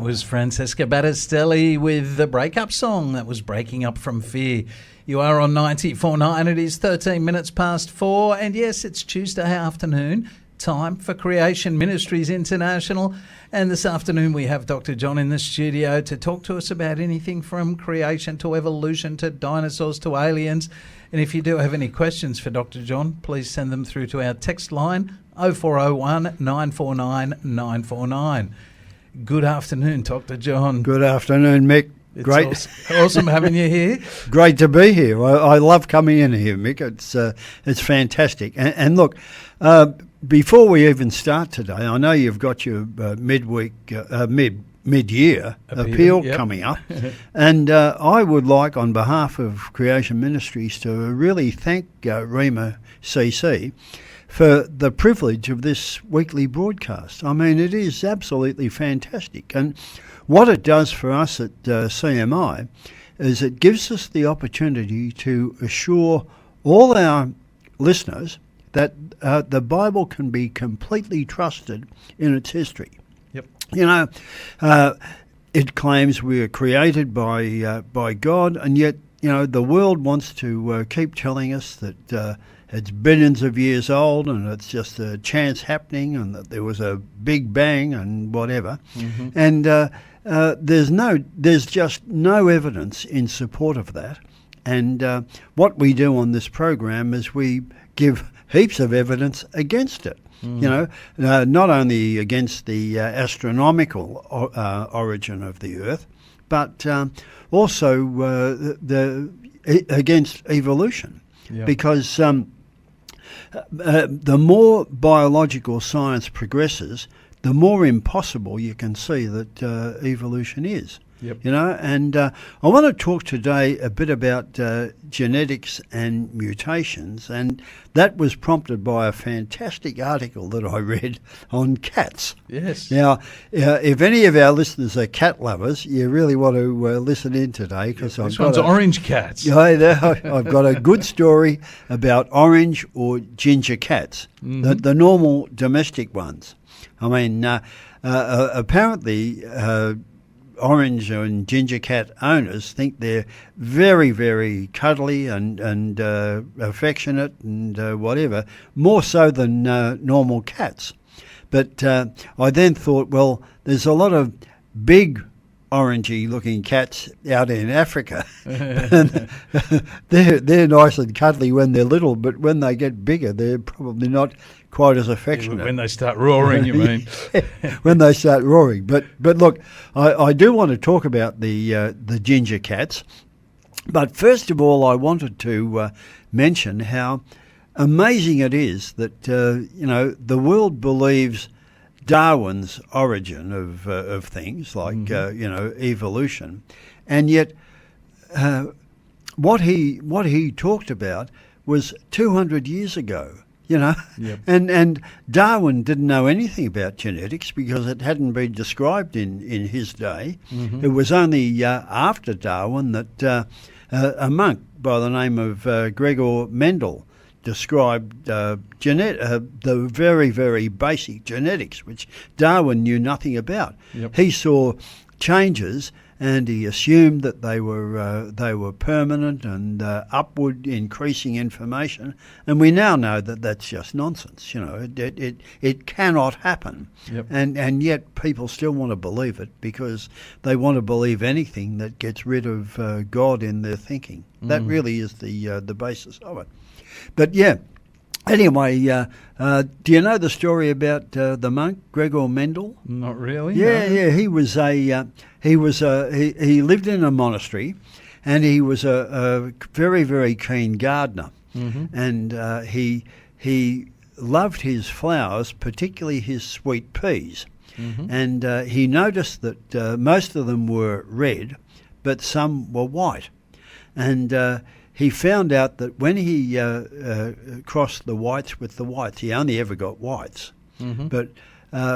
was Francesca Battistelli with the breakup song that was Breaking Up From Fear. You are on 94.9. It is 13 minutes past 4. And yes, it's Tuesday afternoon, time for Creation Ministries International. And this afternoon we have Dr. John in the studio to talk to us about anything from creation to evolution to dinosaurs to aliens. And if you do have any questions for Dr. John, please send them through to our text line 0401 949 949. Good afternoon, Dr. John. Good afternoon, Mick. It's Great, awesome having you here. Great to be here. I love coming in here, Mick. It's fantastic. And look, before we even start today, I know you've got your mid-year appeal coming up, and I would like, on behalf of Creation Ministries, to really thank Rima CC for the privilege of this weekly broadcast. I mean, it is absolutely fantastic. And what it does for us at CMI is it gives us the opportunity to assure all our listeners that the Bible can be completely trusted in its history. Yep. You know, it claims we are created by God, and yet, you know, the world wants to keep telling us that it's billions of years old and it's just a chance happening and that there was a big bang and whatever. Mm-hmm. And there's just no evidence in support of that. And what we do on this program is we give heaps of evidence against it. Mm. You know, not only against the astronomical origin of the Earth, but also against evolution. Yep. Because the more biological science progresses, the more impossible you can see that evolution is. Yep. You know, and I want to talk today a bit about genetics and mutations, and that was prompted by a fantastic article that I read on cats. Yes. Now, if any of our listeners are cat lovers, you really want to listen in today, because this one's orange cats. I've got a good story about orange or ginger cats, mm-hmm. the normal domestic ones. I mean, apparently orange and ginger cat owners think they're very, very cuddly and affectionate and whatever, more so than normal cats. But I then thought, well, there's a lot of big orangey-looking cats out in Africa. And they're nice and cuddly when they're little, but when they get bigger, they're probably not quite as affectionate. When they start roaring, you mean? When they start roaring. But look, I do want to talk about the ginger cats. But first of all, I wanted to mention how amazing it is that you know, the world believes Darwin's origin of things like mm-hmm. You know, evolution, and yet what he talked about was 200 years ago. You know, yep. and Darwin didn't know anything about genetics because it hadn't been described in his day. Mm-hmm. It was only after Darwin that a monk by the name of Gregor Mendel described the very, very basic genetics, which Darwin knew nothing about. Yep. He saw changes, and he assumed that they were permanent and upward increasing information. And we now know that that's just nonsense. You know, it cannot happen. Yep. And yet people still want to believe it because they want to believe anything that gets rid of God in their thinking. Mm. That really is the basis of it. But yeah. Anyway, do you know the story about the monk Gregor Mendel? Not really. Yeah, no. yeah. He lived in a monastery, and he was a very, very keen gardener, mm-hmm. and he loved his flowers, particularly his sweet peas, mm-hmm. and he noticed that most of them were red, but some were white, and he found out that when he crossed the whites with the whites, he only ever got whites. Mm-hmm. But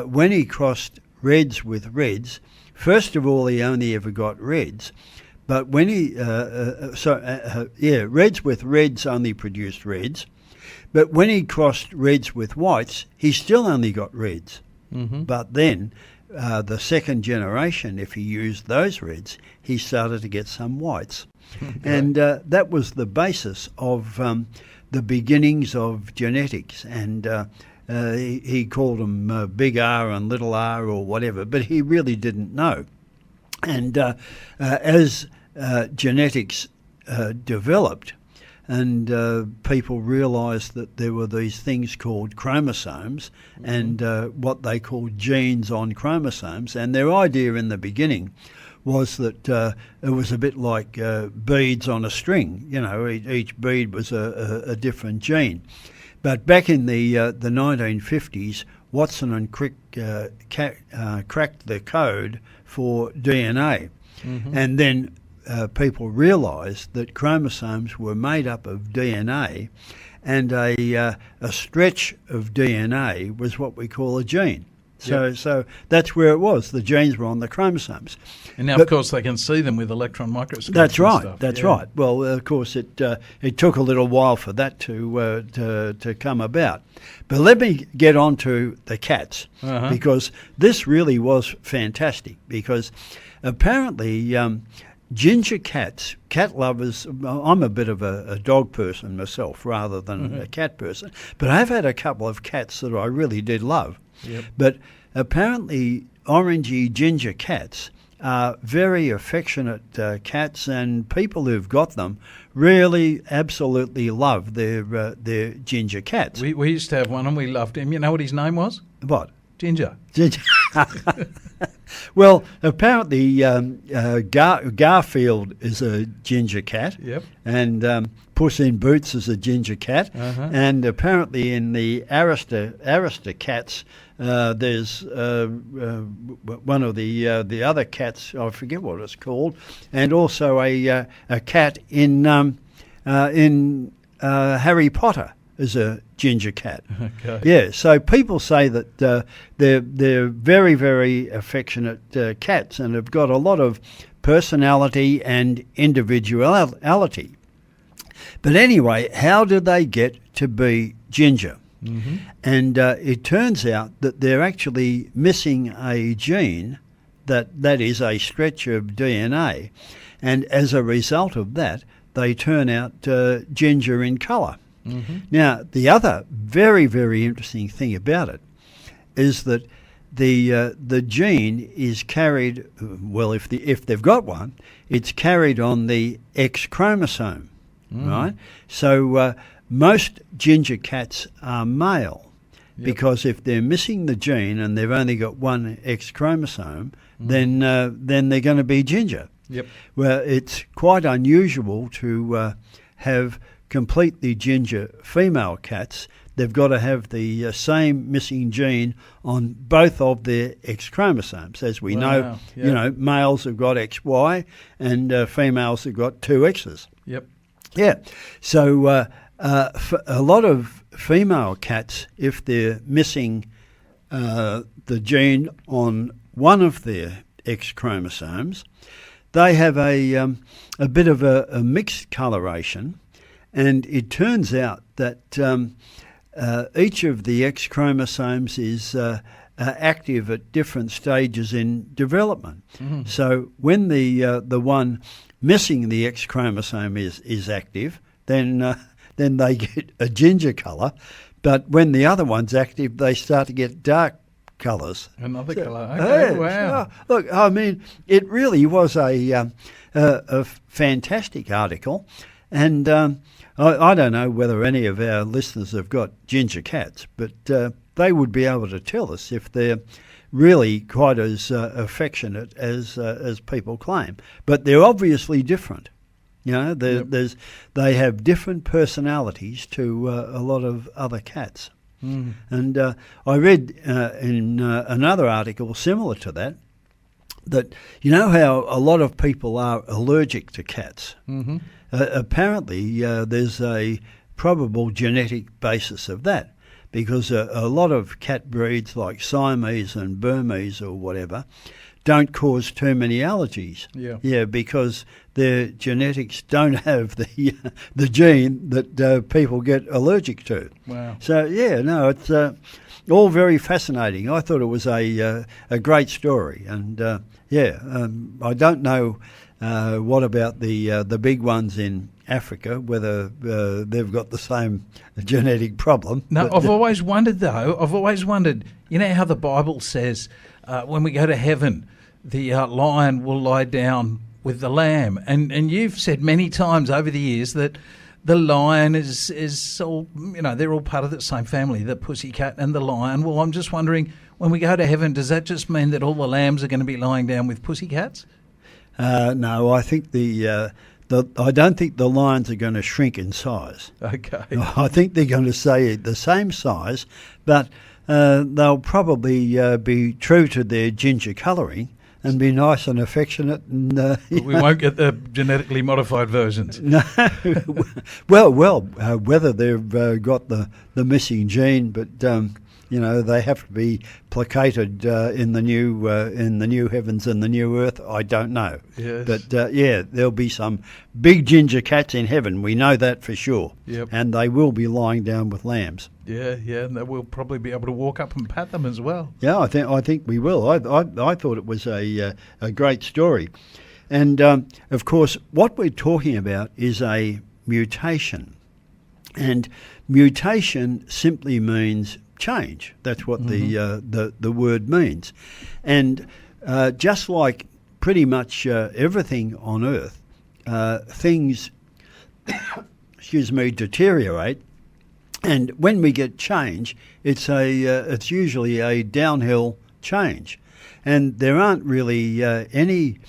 when he crossed reds with reds, first of all, he only ever got reds. But when he, reds with reds only produced reds. But when he crossed reds with whites, he still only got reds. Mm-hmm. But then the second generation, if he used those reds, he started to get some whites. And that was the basis of the beginnings of genetics. And he called them big R and little r or whatever, but he really didn't know. And as genetics developed, and people realised that there were these things called chromosomes and what they called genes on chromosomes. And their idea in the beginning was that it was a bit like beads on a string. You know, each bead was a different gene. But back in the 1950s, Watson and Crick cracked the code for DNA. And then people realised that chromosomes were made up of DNA, and a stretch of DNA was what we call a gene. So that's where it was. The genes were on the chromosomes. And now, of course, they can see them with electron microscopes. That's right. Stuff. That's right. Well, of course, it took a little while for that to come about. But let me get on to the cats, because this really was fantastic. Because apparently, ginger cats, cat lovers. I'm a bit of a dog person myself, rather than a cat person. But I've had a couple of cats that I really did love. But apparently orangey ginger cats are very affectionate cats, and people who've got them really absolutely love their ginger cats. We used to have one and we loved him. You know what his name was? What? Ginger. Ginger. Well, apparently Garfield is a ginger cat. And Puss in Boots is a ginger cat. And apparently in the Arista cats, there's one of the other cats, I forget what it's called, and also a cat in Harry Potter is a ginger cat. Yeah, so people say that they're very, very affectionate cats and have got a lot of personality and individuality. But anyway, how did they get to be ginger? And it turns out that they're actually missing a gene that is a stretch of DNA, and as a result of that, they turn out ginger in colour. Now, the other very, very interesting thing about it is that the gene is carried, well, if they've got one, it's carried on the X chromosome, right? So most ginger cats are male, because if they're missing the gene and they've only got one X chromosome, then they're going to be ginger. Well, it's quite unusual to have completely ginger female cats. They've got to have the same missing gene on both of their X chromosomes. As we know, you know, males have got XY and females have got two X's. Yeah. So for a lot of female cats, if they're missing the gene on one of their X chromosomes, they have a bit of a mixed coloration. And it turns out that each of the X chromosomes is active at different stages in development. So when the one missing the X chromosome is active, then they get a ginger colour. But when the other one's active, they start to get dark colours. Another colour. Okay, wow. Look, I mean, it really was a fantastic article, and I don't know whether any of our listeners have got ginger cats, but they would be able to tell us if they're really quite as affectionate as people claim. But they're obviously different. You know, they have different personalities to a lot of other cats. And I read in another article similar to that you know how a lot of people are allergic to cats. Apparently, there's a probable genetic basis of that, because a lot of cat breeds like Siamese and Burmese or whatever don't cause too many allergies. Because their genetics don't have the gene that people get allergic to. Wow. So it's all very fascinating. I thought it was a great story, and I don't know what about the big ones in Africa, whether they've got the same genetic problem. No, I've always wondered, though. You know how the Bible says when we go to heaven, the lion will lie down with the lamb, and you've said many times over the years that the lion is all, they're all part of the same family, the pussycat and the lion. Well, I'm just wondering, when we go to heaven, does that just mean that all the lambs are going to be lying down with pussycats? No, I think I don't think the lions are going to shrink in size. Okay. I think they're going to stay the same size, but they'll probably be true to their ginger colouring and be nice and affectionate. And we won't get the genetically modified versions. No. well, whether they've got the missing gene, but they have to be placated in the new heavens and the new earth. I don't know. Yes. But there'll be some big ginger cats in heaven. We know that for sure. Yep. And they will be lying down with lambs. Yeah, and we'll probably be able to walk up and pat them as well. Yeah, I think we will. I thought it was a great story, and of course, what we're talking about is a mutation, and mutation simply means change. That's what the word means, and just like pretty much everything on earth, things deteriorate. And when we get change, it's usually a downhill change, and there aren't really any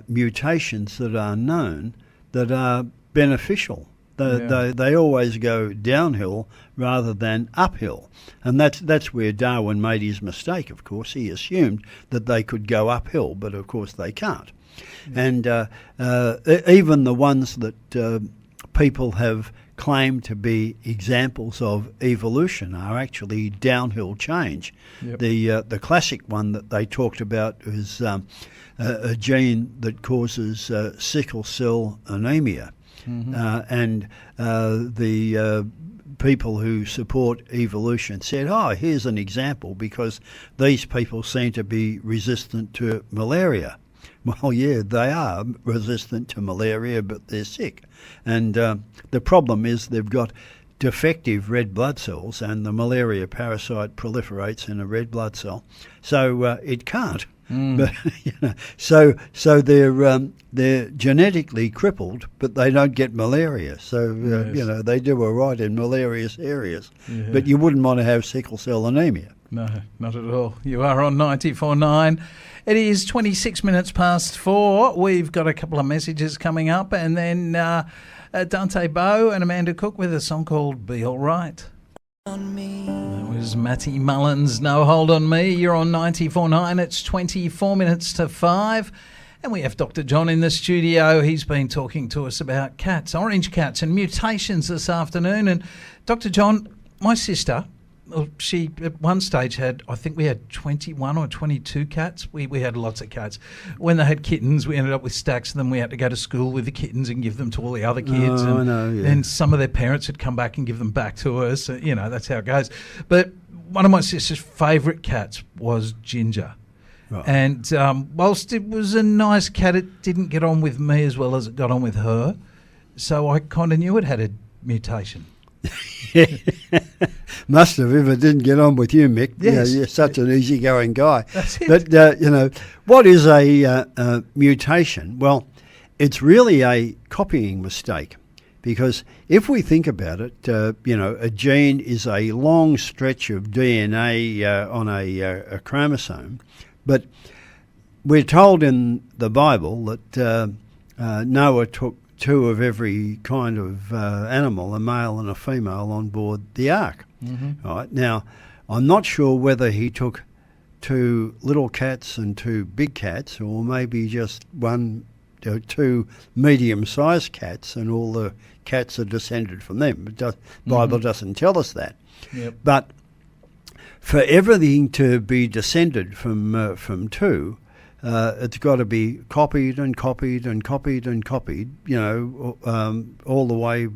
mutations that are known that are beneficial. They always go downhill rather than uphill, and that's where Darwin made his mistake. Of course, he assumed that they could go uphill, but of course they can't. And even the ones that people have claimed to be examples of evolution are actually downhill change. Yep. The classic one that they talked about is a gene that causes sickle cell anemia, and the people who support evolution said, here's an example because these people seem to be resistant to malaria. Well, yeah, they are resistant to malaria, but they're sick. And the problem is they've got defective red blood cells, and the malaria parasite proliferates in a red blood cell. So it can't. But, so they're genetically crippled, but they don't get malaria. So, they do all right in malarious areas. Yeah. But you wouldn't want to have sickle cell anemia. No, not at all. You are on 94.9. It is 26 minutes past 4. We've got a couple of messages coming up, and then Dante Bowe and Amanda Cook with a song called Be All Right. On me. That was Matty Mullins, No Hold on Me. You're on 94.9. It's 24 minutes to 5. And we have Dr. John in the studio. He's been talking to us about cats, orange cats, and mutations this afternoon. And Dr. John, my sister, she at one stage had, I think we had 21 or 22 cats. We had lots of cats. When they had kittens, we ended up with stacks of them. We had to go to school with the kittens and give them to all the other kids. Oh, I know, yeah. Then some of their parents would come back and give them back to us. That's how it goes. But one of my sister's favourite cats was Ginger. Right. And whilst it was a nice cat, it didn't get on with me as well as it got on with her. So I kind of knew it had a mutation. Must have if it didn't get on with you, Mick. Yes. You're such an easygoing guy. That's it. But, what is a mutation? Well, it's really a copying mistake, because if we think about it, a gene is a long stretch of DNA on a chromosome, but we're told in the Bible that Noah took 2 of every kind of animal, a male and a female, on board the ark. Mm-hmm. Right. Now, I'm not sure whether he took 2 little cats and 2 big cats, or maybe just 2 medium-sized cats, and all the cats are descended from them. The Bible doesn't tell us that. Yep. But for everything to be descended from 2, it's got to be copied and copied and copied and copied, all the way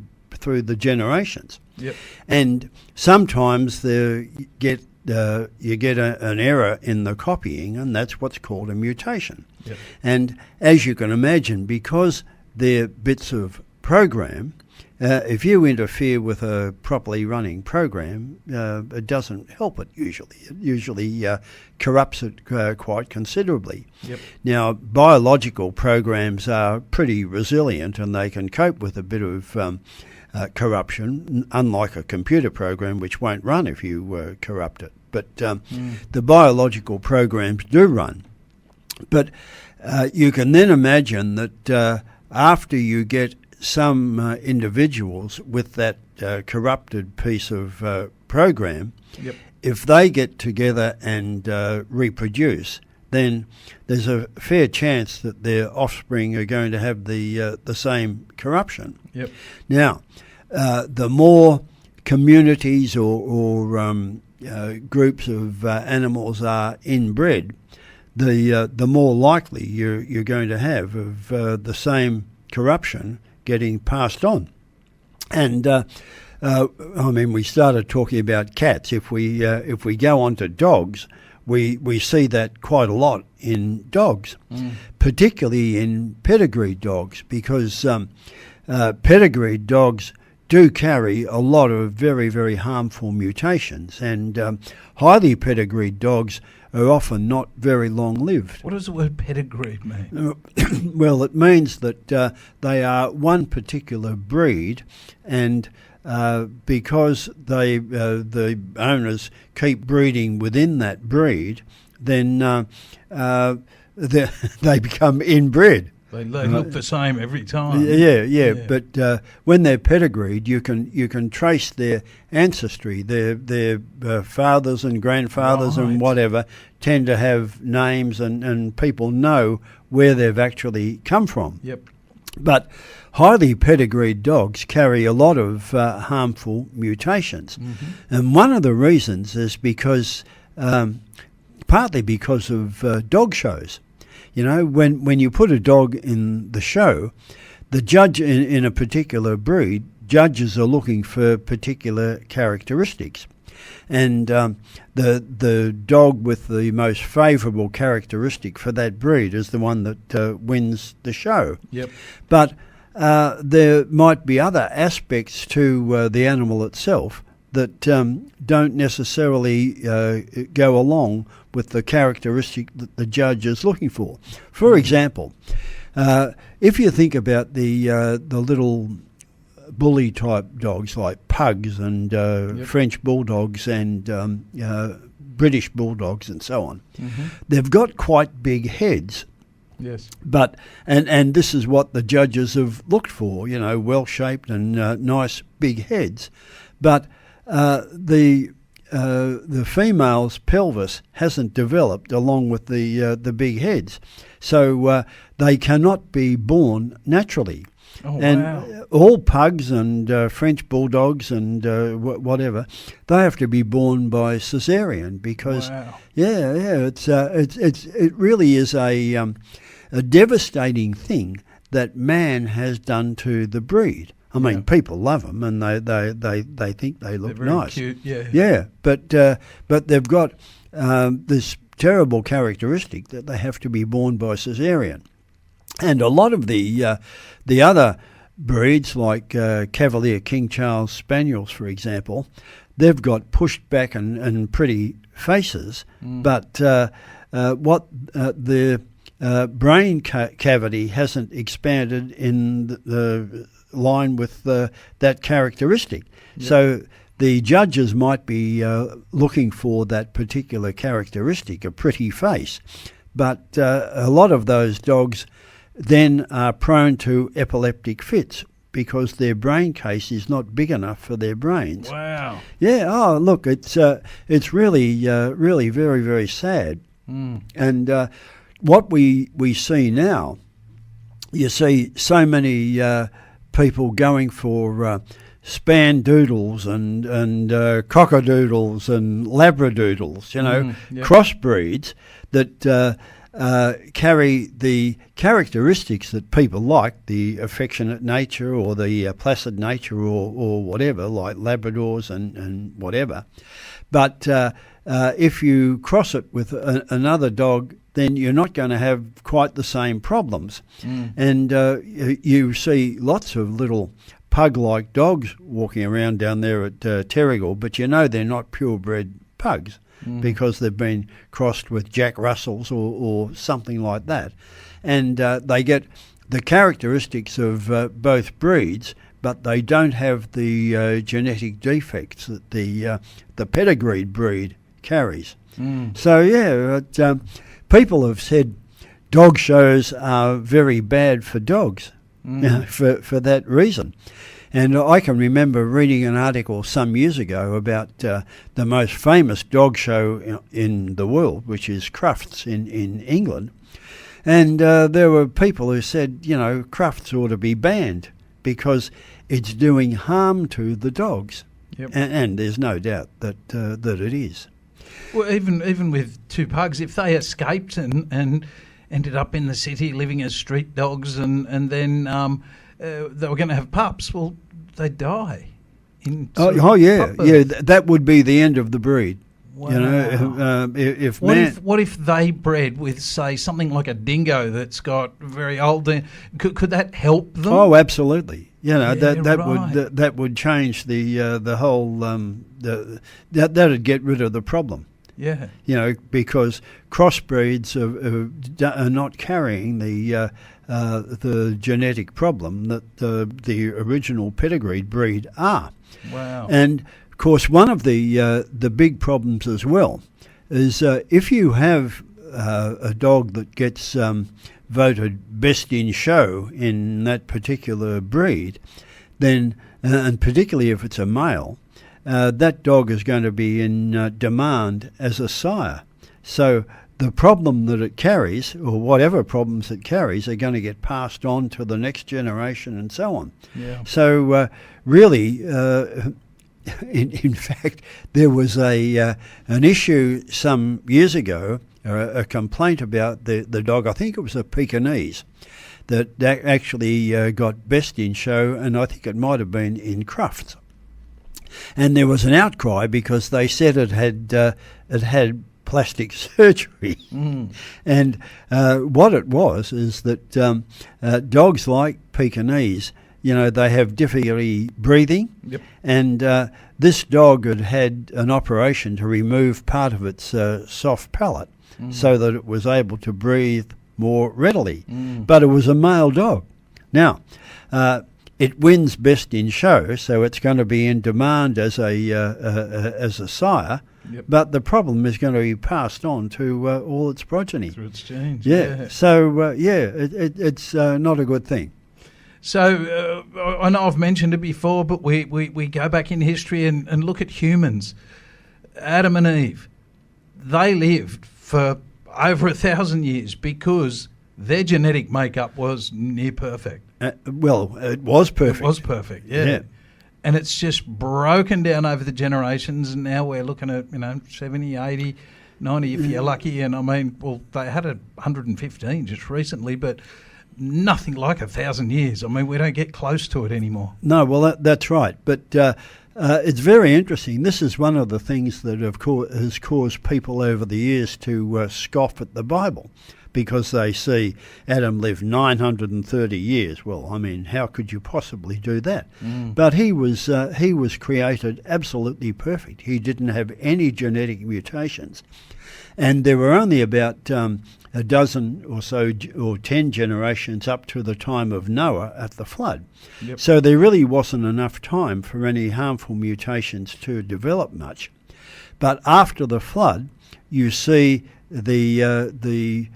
through the generations. Yep. And sometimes you get an error in the copying, and that's what's called a mutation. Yep. And as you can imagine, because they're bits of program, if you interfere with a properly running program, it doesn't help it usually. It usually corrupts it quite considerably. Yep. Now, biological programs are pretty resilient and they can cope with a bit of corruption, unlike a computer program which won't run if you corrupt it. But the biological programs do run. But you can then imagine that after you get some individuals with that corrupted piece of program, Yep. if they get together and reproduce, then there's a fair chance that their offspring are going to have the same corruption. Yep. Now, the more communities or groups of animals are inbred, the more likely you're going to have of the same corruption getting passed on. And I mean, we started talking about cats. If we go on to dogs, we see that quite a lot in dogs, particularly in pedigreed dogs, because pedigreed dogs do carry a lot of very, very harmful mutations, and highly pedigreed dogs are often not very long-lived. What does the word pedigree mean? Well, it means that they are one particular breed, and because the owners keep breeding within that breed, then they become inbred. They look the same every time. Yeah. But when they're pedigreed, you can trace their ancestry. Their fathers and grandfathers and whatever tend to have names, and people know where they've actually come from. Yep. But highly pedigreed dogs carry a lot of harmful mutations. Mm-hmm. And one of the reasons is because, partly because of dog shows. You know, when you put a dog in the show, the judge in a particular breed, judges are looking for particular characteristics. And the dog with the most favourable characteristic for that breed is the one that wins the show. Yep. But there might be other aspects to the animal itself that don't necessarily go along with the characteristic that the judge is looking for. For example, if you think about the little bully type dogs like pugs and French bulldogs and British bulldogs and so on, they've got quite big heads. Yes. But and this is what the judges have looked for, you know, well shaped and nice big heads. But the female's pelvis hasn't developed along with the big heads, so they cannot be born naturally. Oh, and wow. All pugs and French bulldogs and whatever, they have to be born by cesarean because it really is a devastating thing that man has done to the breed. I mean, people love them and they think they look They're very nice. cute, yeah. Yeah, but they've got this terrible characteristic that they have to be born by cesarean. And a lot of the other breeds, like Cavalier King Charles Spaniels, for example, they've got pushed back and pretty faces, but what the brain cavity hasn't expanded in the line with that characteristic. Yep. So the judges might be looking for that particular characteristic, a pretty face. But a lot of those dogs then are prone to epileptic fits because their brain case is not big enough for their brains. Wow. Yeah. Oh, look, it's really really very, very sad. And what we see now, you see so many people going for spandoodles and cockadoodles and labradoodles, you know, crossbreeds that carry the characteristics that people like, the affectionate nature or the placid nature or whatever, like Labradors and whatever. But if you cross it with another dog, then you're not going to have quite the same problems. And you see lots of little pug-like dogs walking around down there at Terrigal, but you know they're not purebred pugs because they've been crossed with Jack Russells or something like that. And they get the characteristics of both breeds, but they don't have the genetic defects that the pedigreed breed carries. So, yeah, people have said dog shows are very bad for dogs for that reason. And I can remember reading an article some years ago about the most famous dog show in the world, which is Crufts in England. And there were people who said, Crufts ought to be banned because it's doing harm to the dogs. Yep. And there's no doubt that it is. Well, even with two pugs, if they escaped and ended up in the city living as street dogs and then they were going to have pups, well, they'd die. That would be the end of the breed. Wow. What if they bred with, say, something like a dingo that's got very old? Could that help them? Oh, absolutely. Right. That would change the whole. That'd get rid of the problem. Yeah. Because crossbreeds are not carrying the genetic problem that the original pedigreed breed are. Wow. And of course, one of the big problems as well is if you have a dog that gets voted best in show in that particular breed, then, and particularly if it's a male, that dog is going to be in demand as a sire. So the problem that it carries, or whatever problems it carries, are going to get passed on to the next generation and so on. Yeah. So really, in fact, there was an issue some years ago, a complaint about the dog, I think it was a Pekingese, that actually got best in show, and I think it might have been in Crufts. And there was an outcry because they said it had plastic surgery. And what it was is that dogs like Pekingese, they have difficulty breathing. Yep. And this dog had an operation to remove part of its soft palate so that it was able to breathe more readily. But it was a male dog. Now, it wins best in show, so it's going to be in demand as a sire. Yep. But the problem is going to be passed on to all its progeny. Through its genes. Yeah. So it's not a good thing. So I know I've mentioned it before, but we go back in history and look at humans. Adam and Eve, they lived for over 1,000 years because their genetic makeup was near perfect. Well, it was perfect. It was perfect, yeah. And it's just broken down over the generations, and now we're looking at 70, 80, 90 if you're lucky. And I mean, well, they had 115 just recently, but nothing like 1,000 years. I mean, we don't get close to it anymore. No, well, that's right. But it's very interesting. This is one of the things that has caused people over the years to scoff at the Bible, because they see Adam lived 930 years. Well, I mean, how could you possibly do that? But he was created absolutely perfect. He didn't have any genetic mutations. And there were only about a dozen or so, or 10 generations up to the time of Noah at the flood. Yep. So there really wasn't enough time for any harmful mutations to develop much. But after the flood, you see the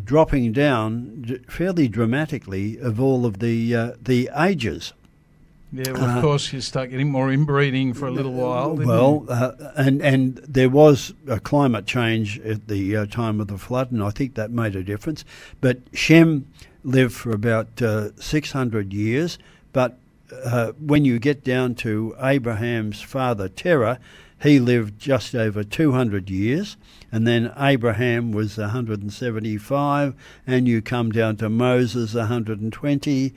dropping down fairly dramatically of all of the ages. Yeah, well, of course, you start getting more inbreeding for a little while. And there was a climate change at the time of the flood, and I think that made a difference. But Shem lived for about 600 years, but when you get down to Abraham's father Terah, he lived just over 200 years, and then Abraham was 175, and you come down to Moses, 120,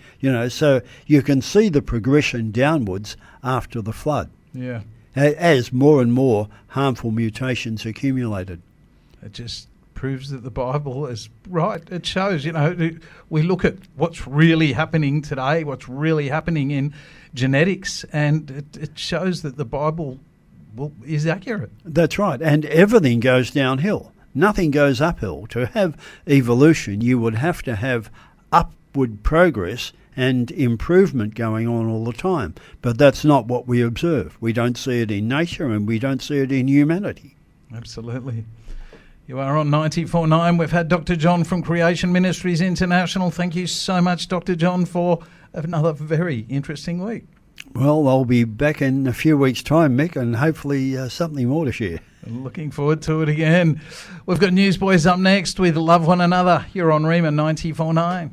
so you can see the progression downwards after the flood. Yeah. As more and more harmful mutations accumulated. It just proves that the Bible is right. It shows, we look at what's really happening today, what's really happening in genetics, and it shows that the Bible is accurate. That's right. And everything goes downhill. Nothing goes uphill. To have evolution, you would have to have upward progress and improvement going on all the time. But that's not what we observe. We don't see it in nature, and we don't see it in humanity. Absolutely. You are on 94.9. We've had Dr. John from Creation Ministries International. Thank you so much, Dr. John, for another very interesting week. Well, I'll be back in a few weeks' time, Mick, and hopefully something more to share. Looking forward to it again. We've got Newsboys up next with Love One Another. You're on Rima 94.9.